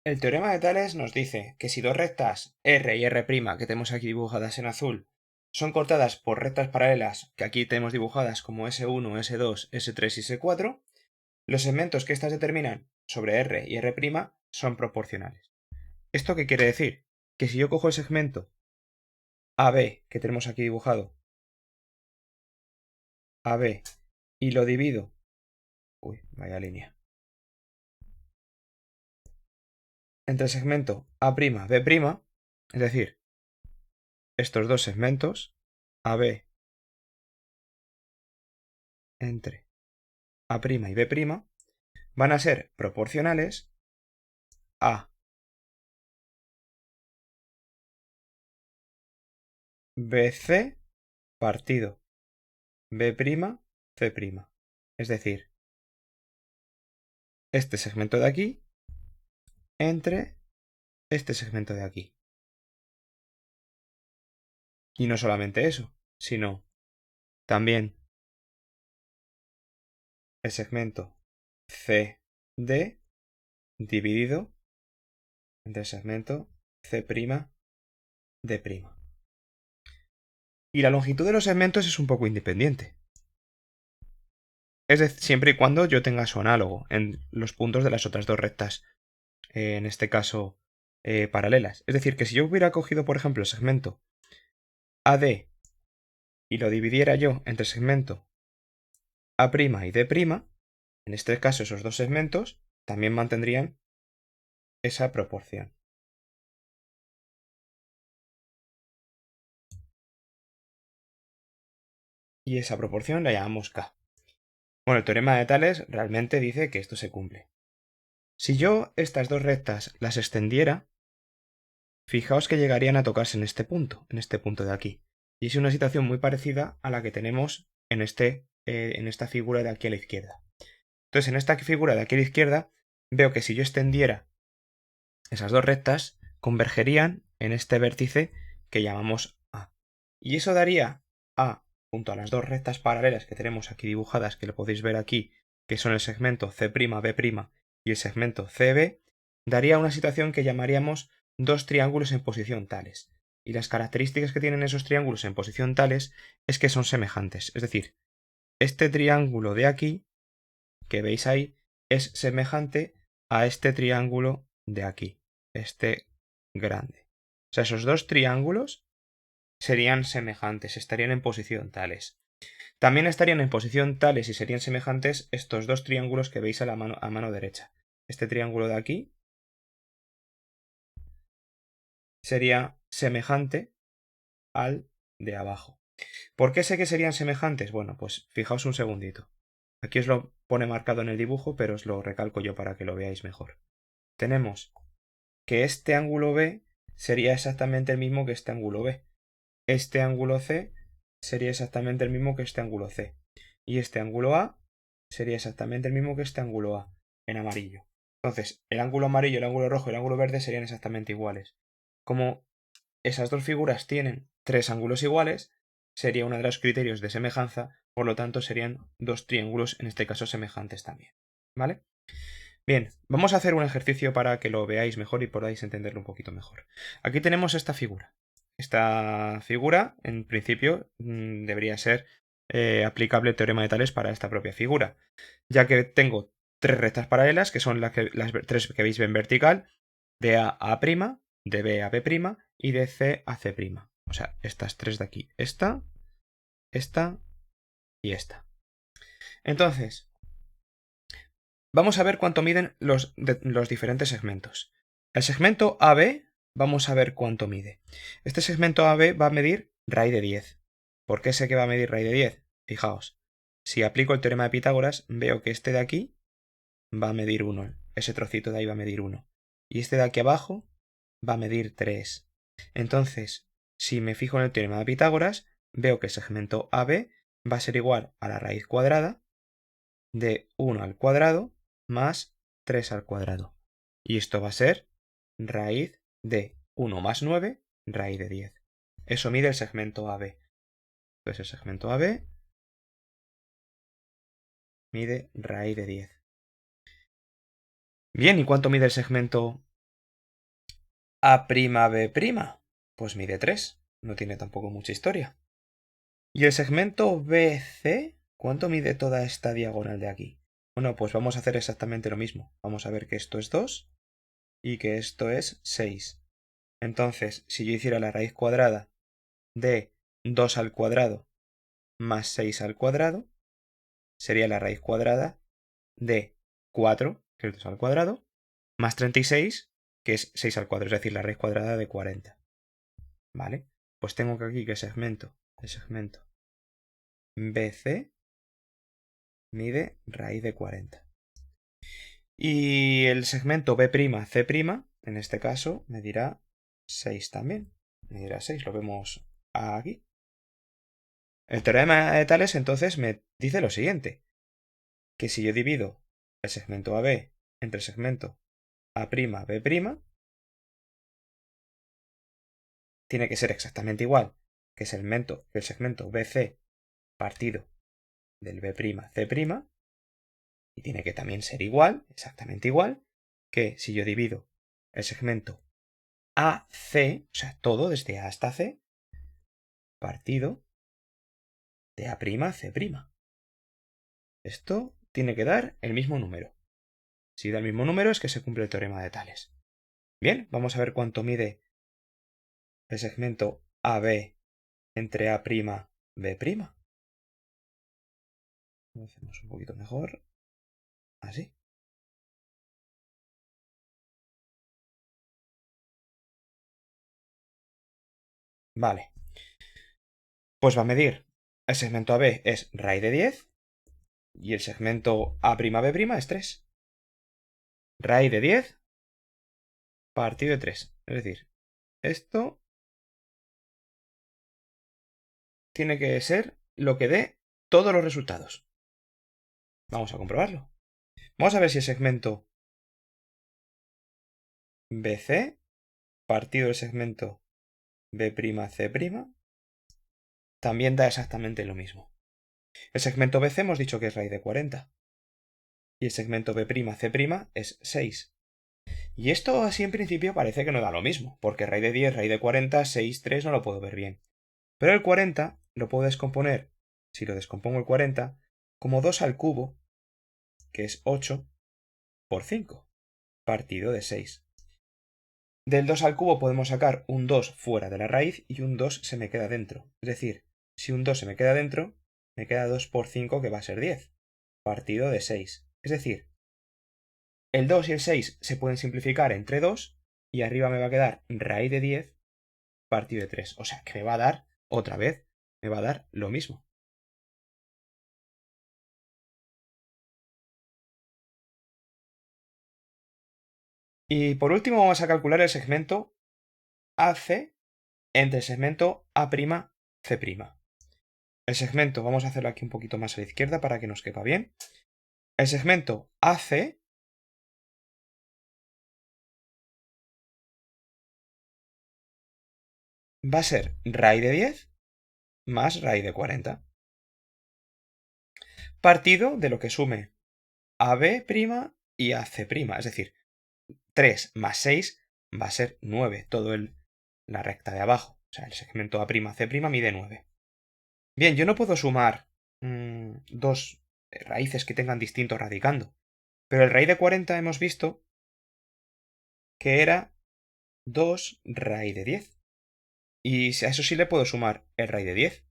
El teorema de Tales nos dice que si dos rectas R y R' que tenemos aquí dibujadas en azul son cortadas por rectas paralelas que aquí tenemos dibujadas como S1, S2, S3 y S4, los segmentos que estas determinan sobre R y R' son proporcionales. ¿Esto qué quiere decir? Que si yo cojo el segmento AB que tenemos aquí dibujado, AB, y lo divido, vaya línea, entre el segmento A'B', es decir, estos dos segmentos, AB entre A' y B', van a ser proporcionales a BC partido B', C'. Es decir, este segmento de aquí entre este segmento de aquí. Y no solamente eso, sino también el segmento CD dividido entre el segmento C'D'. Y la longitud de los segmentos es un poco independiente. Es decir, siempre y cuando yo tenga su análogo en los puntos de las otras dos rectas, en este caso paralelas. Es decir, que si yo hubiera cogido, por ejemplo, el segmento AD y lo dividiera yo entre el segmento A' y D', en este caso esos dos segmentos también mantendrían esa proporción. Y esa proporción la llamamos K. Bueno, el teorema de Tales realmente dice que esto se cumple. Si yo estas dos rectas las extendiera, fijaos que llegarían a tocarse en este punto de aquí. Y es una situación muy parecida a la que tenemos en esta figura de aquí a la izquierda. Entonces, en esta figura de aquí a la izquierda, veo que si yo extendiera esas dos rectas, convergerían en este vértice que llamamos A. Y eso daría A, junto a las dos rectas paralelas que tenemos aquí dibujadas, que lo podéis ver aquí, que son el segmento C'B' y el segmento CB, daría una situación que llamaríamos dos triángulos en posición tales. Y las características que tienen esos triángulos en posición tales es que son semejantes. Es decir, este triángulo de aquí, que veis ahí, es semejante a este triángulo de aquí, este grande. O sea, esos dos triángulos serían semejantes, estarían en posición tales. También estarían en posición tales y serían semejantes estos dos triángulos que veis a mano derecha. Este triángulo de aquí sería semejante al de abajo. ¿Por qué sé que serían semejantes? Bueno, pues fijaos un segundito. Aquí os lo pone marcado en el dibujo, pero os lo recalco yo para que lo veáis mejor. Tenemos que este ángulo B sería exactamente el mismo que este ángulo B. Este ángulo C sería exactamente el mismo que este ángulo C. Y este ángulo A sería exactamente el mismo que este ángulo A, en amarillo. Entonces, el ángulo amarillo, el ángulo rojo y el ángulo verde serían exactamente iguales. Como esas dos figuras tienen tres ángulos iguales, sería uno de los criterios de semejanza, por lo tanto serían dos triángulos, en este caso semejantes también. ¿Vale? Bien, vamos a hacer un ejercicio para que lo veáis mejor y podáis entenderlo un poquito mejor. Aquí tenemos esta figura. Esta figura, en principio, debería ser aplicable el teorema de Tales para esta propia figura, ya que tengo tres rectas paralelas, que son las tres que veis en vertical, de A a A', de B a B' y de C a C'. O sea, estas tres de aquí. Esta y esta. Entonces, vamos a ver cuánto miden los diferentes segmentos. El segmento AB, vamos a ver cuánto mide. Este segmento AB va a medir raíz de 10. ¿Por qué sé que va a medir raíz de 10? Fijaos, si aplico el teorema de Pitágoras, veo que este de aquí va a medir 1. Ese trocito de ahí va a medir 1. Y este de aquí abajo va a medir 3. Entonces, si me fijo en el teorema de Pitágoras, veo que el segmento AB va a ser igual a la raíz cuadrada de 1 al cuadrado más 3 al cuadrado. Y esto va a ser raíz de 1 más 9, raíz de 10. Eso mide el segmento AB. Entonces el segmento AB mide raíz de 10. Bien, ¿y cuánto mide el segmento A'B', pues mide 3. No tiene tampoco mucha historia. ¿Y el segmento BC? ¿Cuánto mide toda esta diagonal de aquí? Bueno, pues vamos a hacer exactamente lo mismo. Vamos a ver que esto es 2 y que esto es 6. Entonces, si yo hiciera la raíz cuadrada de 2 al cuadrado más 6 al cuadrado, sería la raíz cuadrada de 4, que es 2 al cuadrado, más 36, que es 6 al cuadrado, es decir, la raíz cuadrada de 40. ¿Vale? Pues tengo que aquí que el segmento BC mide raíz de 40. Y el segmento B'C', en este caso, medirá 6 también. Medirá 6, lo vemos aquí. El teorema de Tales entonces me dice lo siguiente, que si yo divido el segmento AB entre el segmento A'B', tiene que ser exactamente igual que el segmento BC partido del B'C', y tiene que también ser igual, exactamente igual, que si yo divido el segmento AC, o sea, todo desde A hasta C, partido de A'C'. Esto tiene que dar el mismo número. Si da el mismo número es que se cumple el teorema de Tales. Bien, vamos a ver cuánto mide el segmento AB entre A'B'. Lo hacemos un poquito mejor. Así. Vale. Pues va a medir. El segmento AB es raíz de 10 y el segmento A'B' es 3. Raíz de 10 partido de 3. Es decir, esto tiene que ser lo que dé todos los resultados. Vamos a comprobarlo. Vamos a ver si el segmento BC partido del segmento B'C' también da exactamente lo mismo. El segmento BC hemos dicho que es raíz de 40. Y el segmento B'C' es 6. Y esto así en principio parece que no da lo mismo, porque raíz de 10, raíz de 40, 6, 3 no lo puedo ver bien. Pero el 40 lo puedo descomponer, si lo descompongo el 40, como 2 al cubo, que es 8 por 5, partido de 6. Del 2 al cubo podemos sacar un 2 fuera de la raíz y un 2 se me queda dentro. Es decir, si un 2 se me queda dentro, me queda 2 por 5 que va a ser 10, partido de 6. Es decir, el 2 y el 6 se pueden simplificar entre 2 y arriba me va a quedar raíz de 10 partido de 3. O sea que me va a dar, otra vez, me va a dar lo mismo. Y por último vamos a calcular el segmento AC entre el segmento A'C'. El segmento, vamos a hacerlo aquí un poquito más a la izquierda para que nos quepa bien. El segmento AC va a ser raíz de 10 más raíz de 40. Partido de lo que sume AB' y AC'. Es decir, 3 más 6 va a ser 9, la recta de abajo. O sea, el segmento A'C' mide 9. Bien, yo no puedo sumar dos raíces que tengan distinto radicando. Pero el raíz de 40 hemos visto que era 2 raíz de 10. Y a eso sí le puedo sumar el raíz de 10.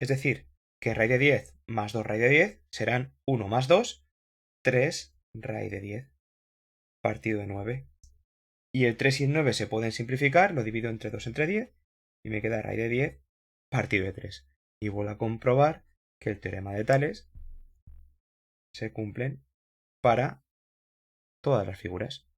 Es decir, que raíz de 10 más 2 raíz de 10 serán 1 más 2, 3 raíz de 10 partido de 9. Y el 3 y el 9 se pueden simplificar, lo divido entre 2 entre 10 y me queda raíz de 10 partido de 3. Y vuelvo a comprobar que el teorema de Tales se cumplen para todas las figuras.